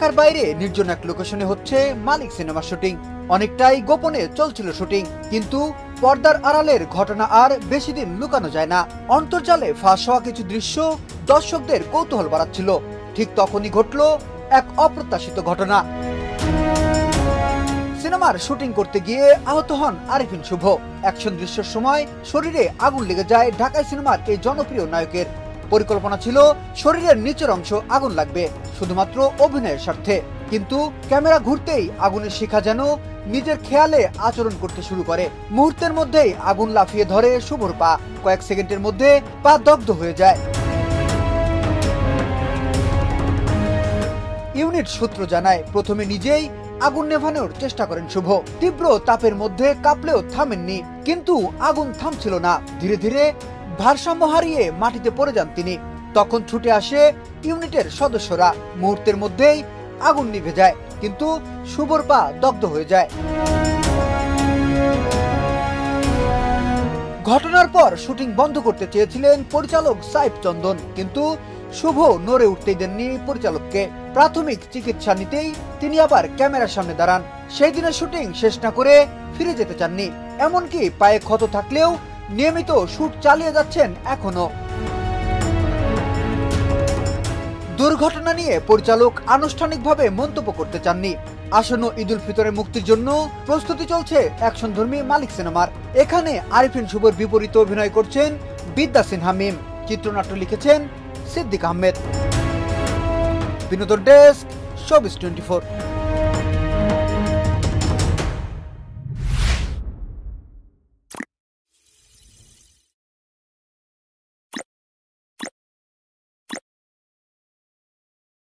ঢাকার বাইরে নির্জন এক লোকেশনে হচ্ছে মালিক সিনেমার শুটিং। অনেকটাই গোপনে চলছিল শুটিং, কিন্তু পর্দার আড়ালের ঘটনা আর বেশি দিন লুকানো যায় না। অন্তর্জালে ফাঁস হওয়া কিছু দৃশ্য দর্শকদের কৌতূহল বাড়াচ্ছিল। ঠিক তখনই ঘটল এক অপ্রত্যাশিত ঘটনা। সিনেমার শুটিং করতে গিয়ে আহত হন আরিফিন শুভ। অ্যাকশন দৃশ্যের সময় শরীরে আগুন লেগে যায় ঢাকাই সিনেমার এই জনপ্রিয় নায়কের। পরিকল্পনা ছিল শরীরের নিচের অংশ আগুন লাগবে শুধুমাত্র অভিনয়ের স্বার্থে, কিন্তু ক্যামেরা ঘুরতেই আগুনের শিখা যেন নিজের খেয়ালে আচরণ করতে শুরু করে। মুহূর্তের মধ্যেই আগুন লাফিয়ে ধরে শুভর পা। কয়েক সেকেন্ডের মধ্যে পা দগ্ধ হয়ে যায়। ইউনিট সূত্র জানায়, প্রথমে নিজেই আগুন নেভানোর চেষ্টা করেন শুভ। তীব্র তাপের মধ্যে কাঁপলেও থামেননি, কিন্তু আগুন থামছিল না। ধীরে ধীরে ভারসাম্য হারিয়ে মাটিতে পড়ে যান তিনি। তখন ছুটে আসে ইউনিটের সদস্যরা। মুহূর্তের মধ্যেই আগুন নিভে যায়, কিন্তু শুভর পা দগ্ধ হয়ে যায়। ঘটনার পর শুটিং বন্ধ করতে চেয়েছিলেন পরিচালক সাইফ চন্দন, কিন্তু শুভ নড়ে উঠতেই দেননি পরিচালককে। প্রাথমিক চিকিৎসা নিতেই তিনি আবার ক্যামেরার সামনে দাঁড়ান। সেই দিনের শুটিং শেষ না করে ফিরে যেতে চাননি। এমনকি পায়ে ক্ষত থাকলেও নিয়মিত শুট চালিয়ে যাচ্ছেন এখনো। দুর্ঘটনা নিয়ে পরিচালক আনুষ্ঠানিকভাবে মন্তব্য করতে চাননি। আসন্ন ঈদুল ফিতরে মুক্তির জন্য প্রস্তুতি চলছে অ্যাকশনধর্মী মালিক সিনেমার। এখানে আরিফিন শুভর বিপরীতে অভিনয় করছেন বিদ্যা সিনহা মিম। চিত্রনাট্য লিখেছেন সিদ্দিক আহমেদ। বিনোদন ডেস্ক, শোবিজ 24।